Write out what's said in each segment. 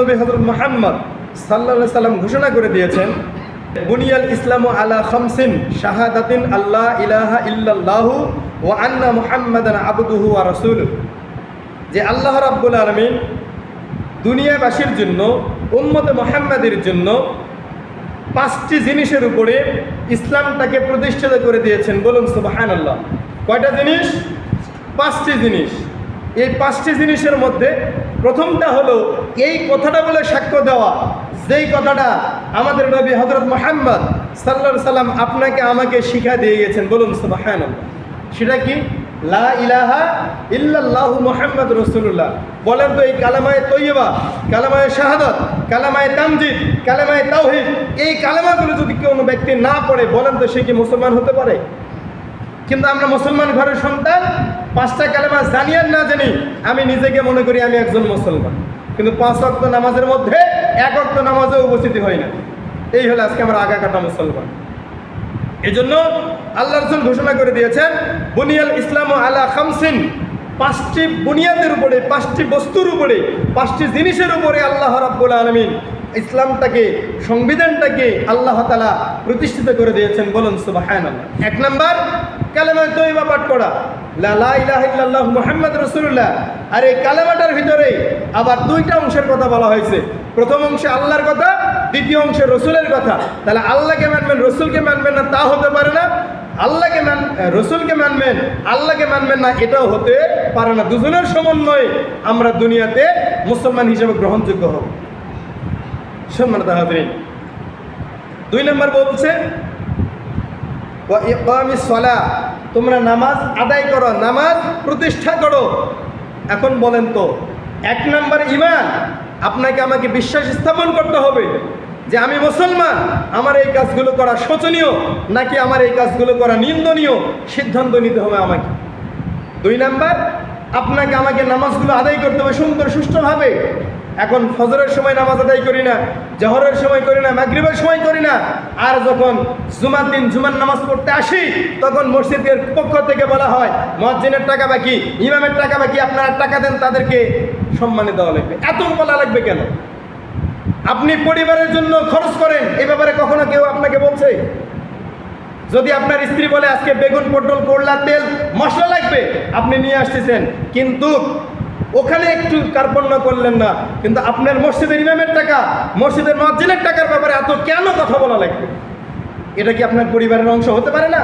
নবী হযরত মুহাম্মদ সাল্লাল্লাহু আলাইহি সাল্লাম ঘোষণা করে দিয়েছেন, বুনিয়াল ইসলামু আলা খামসিন শাহাদাতিন আল্লা ইলাহা ইল্লাল্লাহু ওয়া আন্না মুহাম্মাদান আবদুহু ওয়া রাসূলুহু, যে আল্লাহ রাব্বুল আলামিন দুনিয়াবাসীর জন্য, উম্মতে মুহাম্মাদের জন্য 5টি জিনিসের উপরে ইসলামটাকে প্রতিষ্ঠিত করে দিয়েছেন। বলুন সুবহানাল্লাহ। কয়টা জিনিস? 5টি জিনিস। এই 5টি জিনিসের মধ্যে প্রথমটা হলো এই কথাটা বলে সাক্ষ্য দেওয়া, যেই কথাটা আমাদের নবী হযরত মুহাম্মদ সাল্লাল্লাহু আলাইহি সাল্লাম আপনাকে আমাকে শিক্ষা দিয়ে গেছেন। বলুন সুবহানাল্লাহ। সেটা কি? লা ইলাহা ইল্লাল্লাহু মুহাম্মাদুর রাসূলুল্লাহ। বলেন তো, এই কালেমায়ে তৈয়বা, কালেমায়ে শাহাদাত, কালেমায়ে তামজিদ, কালেমায়ে তাওহীদ, এই কালেমাগুলো যদি কোনো ব্যক্তি না পড়ে, বলেন তো সে কি মুসলমান হতে পারে? কিন্তু আমরা মুসলমান ঘরের সন্তান, 5টা কালেমা জানি আর না জানি আমি নিজেকে মনে করি আমি একজন মুসলমান, কিন্তু 5 ওয়াক্ত নামাজের মধ্যে 1 ওয়াক্ত নামাজে উপস্থিতি হয় না। এই হলো আজকে আমরা আগা কাটা মুসলমান। এই জন্য আল্লাহ রাসূল ঘোষণা করে দিয়েছেন, বুনিয়াল ইসলামু আলা খামসিন, 5টি বুনিয়াদের উপরে, 5টি বস্তুর উপরে, 5টি জিনিসের উপরে আল্লাহ রাব্বুল আলামিন ইসলামটাকে, সংবিধানটাকে আল্লাহ তাআলা প্রতিষ্ঠিত করে দিয়েছেন। বলুন সুবহানাল্লাহ। 1 নাম্বার কালেমায়ে তয়্যিবা পাঠ করা, লা ইলাহা ইল্লাল্লাহু মুহাম্মাদুর রাসূলুল্লাহ। আর এই কালেমাটার ভিতরে আবার 2টা অংশের কথা বলা হয়েছে। প্রথম অংশে আল্লাহর কথা, দ্বিতীয় অংশে রসুলের কথা। তাহলে আল্লাহকে মানবেন, রসুলকে মানবেন না, তা হতে পারে না। রসুলকে মানবেন, আল্লাহকে মানবেন না, এটাও হতে পারে না। দুজনের সমন্বয়ে আমরা দুনিয়াতে মুসলমান হিসেবে গ্রহণযোগ্য হব। সম্মানিত হাজরিন, 2 নম্বর বলছে ওয়া ইকামিস সালাহ, তোমরা নামাজ আদায় করো, নামাজ প্রতিষ্ঠা করো। এখন বলেন তো, 1 নম্বর ঈমান, আপনাকে আমাকে বিশ্বাস স্থাপন করতে হবে যে আমি মুসলমান, আমার এই কাজগুলো করা শোচনীয় নাকি আমার এই কাজগুলো করা নিন্দনীয়, সিদ্ধান্ত নিতে হবে আমাকে। 2 নাম্বার, আপনাকে আমাকে নামাজগুলো আদায় করতে হবে সুন্দর সুষ্ঠুভাবে। এখন ফজরের সময় নামাজ আদায় করি না, জোহরের সময় করি না, মাগরিবের সময় করি না, আর যখন জুমার দিন জুমার নামাজ পড়তে আসি তখন মসজিদের পক্ষ থেকে বলা হয় মুয়াজ্জিনের টাকা বাকি, ইমামের টাকা বাকি, আপনারা টাকা দেন, তাদেরকে সম্মানে দেওয়া লাগবে। এত বলা লাগবে কেন? আপনি পরিবারের জন্য খরচ করেন, এই ব্যাপারে কখনো কেউ আপনাকে বলছে? যদি আপনার স্ত্রী বলে আজকে বেগুন, পটল, করলা, তেল, মশলা লাগবে, আপনি নিয়ে আসতেছেন, কিন্তু ওখানে একটু কার্পণ্য করলেন না, কিন্তু আপনার মসজিদের ইমামের টাকা, মসজিদের মুয়াজ্জিনের টাকার ব্যাপারে এত কেন কথা বলা লাগবে? এটা কি আপনার পরিবারের অংশ হতে পারে না?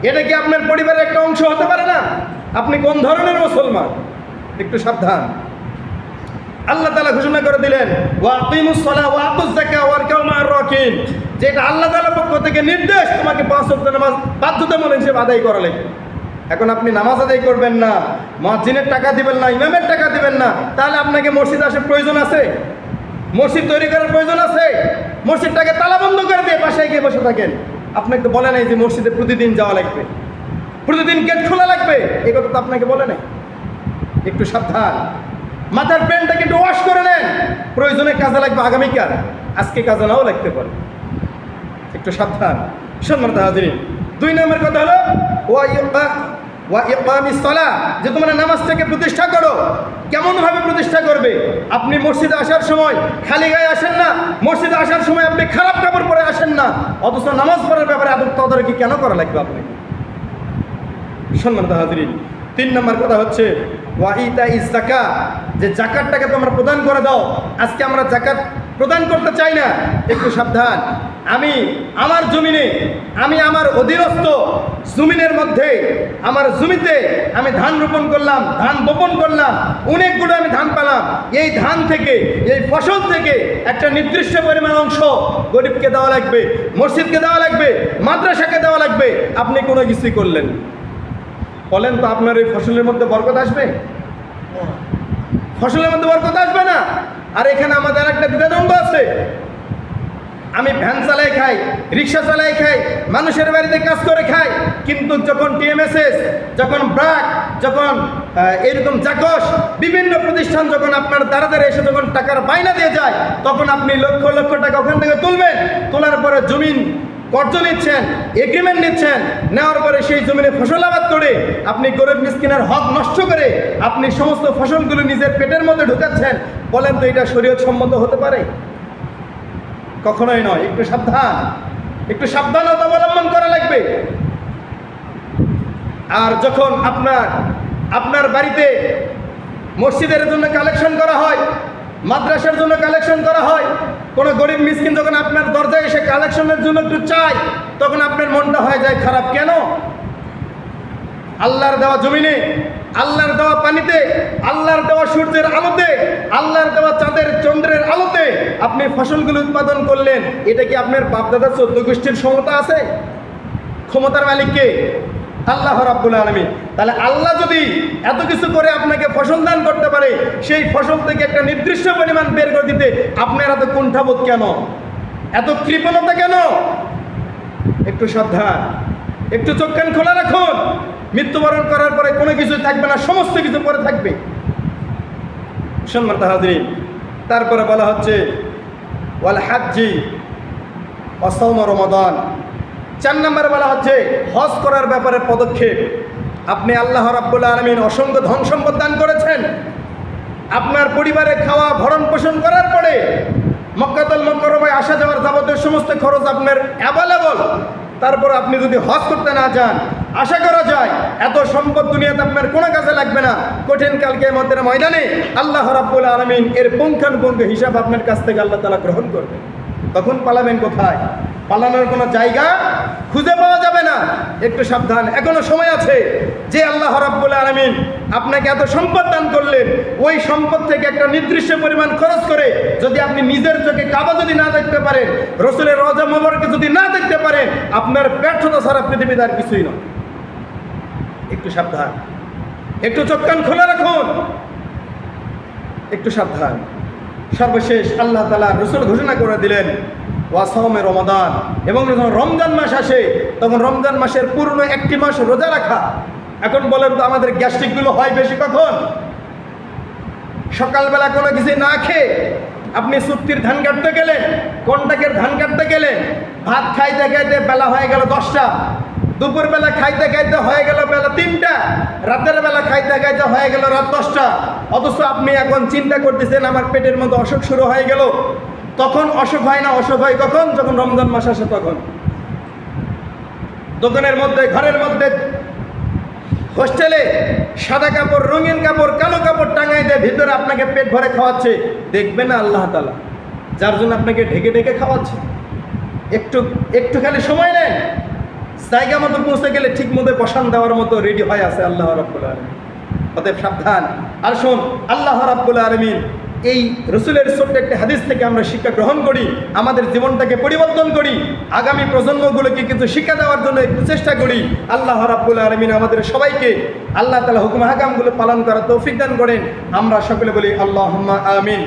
এটা কি আপনার পরিবারের একটা অংশ হতে পারে না? আপনি কোন ধরনের মুসলমান? একটু সাবধান। আল্লাহ তাআলা ঘোষণা করে দিলেন, ওয়া আকিমুস সালাহ ওয়া আতুজ যাকাহ ওয়ারকাউ মা'আর রাকিন, যেটা আল্লাহ তাআলার পক্ষ থেকে নির্দেশ, তোমাকে 5 ওয়াক্ত নামাজ বাধ্যতামূলক হিসেবে আদায় করা লাগবে। এখন আপনি নামাজ আদায় করবেন না, মুয়াজ্জিনের টাকা দিবেন না, ইমামের টাকা দিবেন না, তাহলে আপনাকে মসজিদ আসার প্রয়োজন আছে? মসজিদ তৈরি করার প্রয়োজন আছে? মসজিদটাকে তালাবন্ধ করে দিয়ে বাসায় গিয়ে বসে থাকেন। আপনাকে তো বলে নাই যে মসজিদে প্রতিদিন যাওয়া লাগবে, প্রতিদিন গেট খোলা লাগবে, এই কথা তো আপনাকে বলে নাই। একটু সাবধান। মাথার পেনটাকে একটু ওয়াশ করে নেন, প্রয়োজনে কাজে লাগবে আগামীকাল, আজকে কাজে নাও লাগতে পারে। একটু সাবধান। সম্মানিত হাজিরিন, 2 নম্বর কথা হলো ওয়া ইকামিস সালাহ, যে তোমরা নামাজটাকে প্রতিষ্ঠা করো। কেমনভাবে প্রতিষ্ঠা করবে? আপনি মসজিদে আসার সময় খালি গায়ে আসেন না, মসজিদে আসার সময় আপনি খারাপ কাপড় পরে আসেন না, অথচ নামাজ পড়ার ব্যাপারে আদব তদারকি কেন করা লাগবে আপনাকে? সম্মানিত হাজিরিন, 3 নম্বর কথা হচ্ছে ওয়া ইতাইজ যাকাত, যে যাকাতটাকে তোমরা প্রদান করে দাও। আজকে আমরা যাকাত প্রদান করতে চাই না। একটু সাবধান। আমি আমার জমিনে, আমি আমার অধীনস্থ জমিনের মধ্যে, আমার জমিতে আমি ধান রোপণ করলাম, ধান বপন করলাম, অনেকগুলো আমি ধান পেলাম। এই ধান থেকে, এই ফসল থেকে একটা নির্দিষ্ট পরিমাণ অংশ গরিবকে দেওয়া লাগবে, মসজিদকে দেওয়া লাগবে, মাদ্রাসাকে দেওয়া লাগবে। আপনি কোনো কিছুই করলেন, বলেন তো আপনার এই ফসলের মধ্যে বরকত আসবে? ফসলের মধ্যে বরকত আসবে না। আর এখানে আমাদের একটা দ্বিধাদ্বন্দ্ব আছে। আমি ভ্যান চালাই খাই, রিক্সা চালাই খাই, মানুষের বাড়িতে কাজ করে খাই, কিন্তু যখন টিএমএসএস, যখন ব্র্যাক, যখন এরকম জাকস, বিভিন্ন প্রতিষ্ঠান যখন আপনার দ্বারা এসে যখন টাকার বায়না দিয়ে যায়, তখন আপনি লক্ষ লক্ষ টাকা ওখান থেকে তুলবেন, তোলার পরে জমিন কর্জ নিচ্ছেন, এগ্রিমেন্ট নিচ্ছেন, নেওয়ার পরে সেই জমিনে ফসল আবাদ করে আপনি গরিব মিসকিনের হক নষ্ট করে আপনি সমস্ত ফসলগুলো নিজের পেটের মধ্যে ঢুকাচ্ছেন, বলেন তো এটা শরীয়ত সম্মত হতে পারে? কখনোই নয়। একটু সাবধান, একটু সাবধানতা অবলম্বন করা লাগবে। আর যখন আপনার বাড়িতে মসজিদের জন্য কালেকশন করা হয়, মাদ্রাসার জন্য কালেকশন করা হয়, কোনো গরিব মিসকিন যখন আপনার দরজায় এসে কালেকশনের জন্য একটু চায়, তখন আপনার মনটা হয়ে যায় খারাপ। কেন? আল্লাহর দেওয়া জমিনে, আল্লাহর দেওয়া পানিতে, আল্লাহর দেওয়া সূর্যের আলোতে, আল্লাহর দেওয়া চাঁদের চন্দ্রের আলোতে আপনি ফসলগুলো উৎপাদন করলেন। এটা কি আপনার বাপদাদার 14 গোষ্ঠীর ক্ষমতা আছে? ক্ষমতার মালিক কে? আল্লাহ রাব্বুল আলামিন। তাহলে আল্লাহ যদি এত কিছু করে আপনাকে ফসল দান করতে পারে, সেই ফসল থেকে একটা নির্দিষ্ট পরিমাণ বের করে দিতে আপনার এত কুণ্ঠাবোধ কেন, এত কৃপণতা কেন? একটু সাবধান, একটু চোখ কান খোলা রাখুন। মৃত্যুবরণ করার পরে কোনো কিছু থাকবে না, সমস্ত কিছু পরে থাকবে। সম্মানিত হাজরিন, তারপরে বলা হচ্ছে ওয়াল হাজ্জি ওয়া সাওম রমাদান। 4 নম্বরে বলা হচ্ছে হজ করার ব্যাপারে পদক্ষেপ। আপনি আল্লাহ রাব্বুল আলামিন অসংখ্য ধন সম্পদ দান করেছেন, আপনার পরিবারে খাওয়া ভরণ পোষণ করার পরে মক্কাতুল মুকাররমায় আসা যাওয়ার যাবতীয় সমস্ত খরচ আপনার অ্যাভেলেবল। তারপর আপনি যদি হজ করতে না যান, আশা করা যায় এত সম্পদ দুনিয়াতে আপনার কোনো কাজে লাগবে না। কঠিন কাল কিয়ামতের ময়দানে আল্লাহ রাব্বুল আলামিন এর পুঙ্খানুপুঙ্খ হিসাব আপনার কাছ থেকে আল্লাহ তাআলা গ্রহণ করবে। তখন পালাবেন কোথায়? পালানোর কোনো জায়গা খুঁজে পাওয়া যাবে না। একটু সাবধান, এখনো সময় আছে। যে আল্লাহ রাব্বুল আলামিন আপনাকে এত সম্পদ দান করলেন, ওই সম্পদ থেকে একটা নির্দিষ্ট পরিমাণ খরচ করে যদি আপনি নিজের চোখে কাবা যদি না দেখতে পারেন, রসুলের রওজা মোবারকে যদি না দেখতে পারেন, আপনার ব্যর্থতা ছাড়া পৃথিবীতে আর কিছুই নয়। একটু সাবধান, একটু চোখ কান খোলা রাখুন, একটু সাবধান। সর্বশেষ আল্লাহ তাআলা রসুল ঘোষণা করে দিলেন ওয়া সাওমে রমাদান, এবং যখন রমজান মাস আসে তখন রমজান মাসের পূর্ণ একটি মাস রোজা রাখা। এখন বলেন তো আমাদের গ্যাস্ট্রিকগুলো হয় বেশি কখন? সকালবেলা কোনো কিছু না খেয়ে আপনি সুক্তির ধান কাটতে গেলেন, কন্টাকের ধান কাটতে গেলেন, ভাত খাইতে খাইতে বেলা হয়ে গেল 10টা, দুপুরবেলা খাইতে খাইতে হয়ে গেল বেলা 3টা, রাতের বেলা খাইতে খাইতে হয়ে গেল রাত 10টা। অথচ আপনি এখন চিন্তা করতেছেন আমার পেটের মধ্যে অসুখ শুরু হয়ে গেল। তখন অসুখ হয় না, অসুখ হয় কখন? যখন রমজান মাস আসে। তখন দোকানের মধ্যে, ঘরের মধ্যে, হোস্টেলে সাদা কাপড়, রঙিন কাপড়, কালো কাপড় টাঙাই দেয়, ভিতরে আপনাকে পেট ভরে খাওয়াচ্ছে। দেখবে না আল্লাহ তাআলা যার জন্য আপনাকে ঢেকে ঢেকে খাওয়াচ্ছে। একটু খালি সময় নেন, জায়গা মতো পৌঁছে গেলে ঠিক মতো বসান দেওয়ার মতো রেডি হয়ে আছে আল্লাহ রাব্বুল আলামিন। অতএব সাবধান। আর শোন, আল্লাহ রাব্বুল আলামিন এই রসুলের ছোট্ট একটা হাদিস থেকে আমরা শিক্ষা গ্রহণ করি, আমাদের জীবনটাকে পরিবর্তন করি, আগামী প্রজন্মগুলোকে কিছু শিক্ষা দেওয়ার জন্য একটু চেষ্টা করি। আল্লাহ রাব্বুল আলামিন আমাদের সবাইকে আল্লাহ তাআলা হুকুম হাকামগুলো পালন করার তৌফিক দান করেন। আমরা সকলে বলি আল্লাহুম্মা আমিন।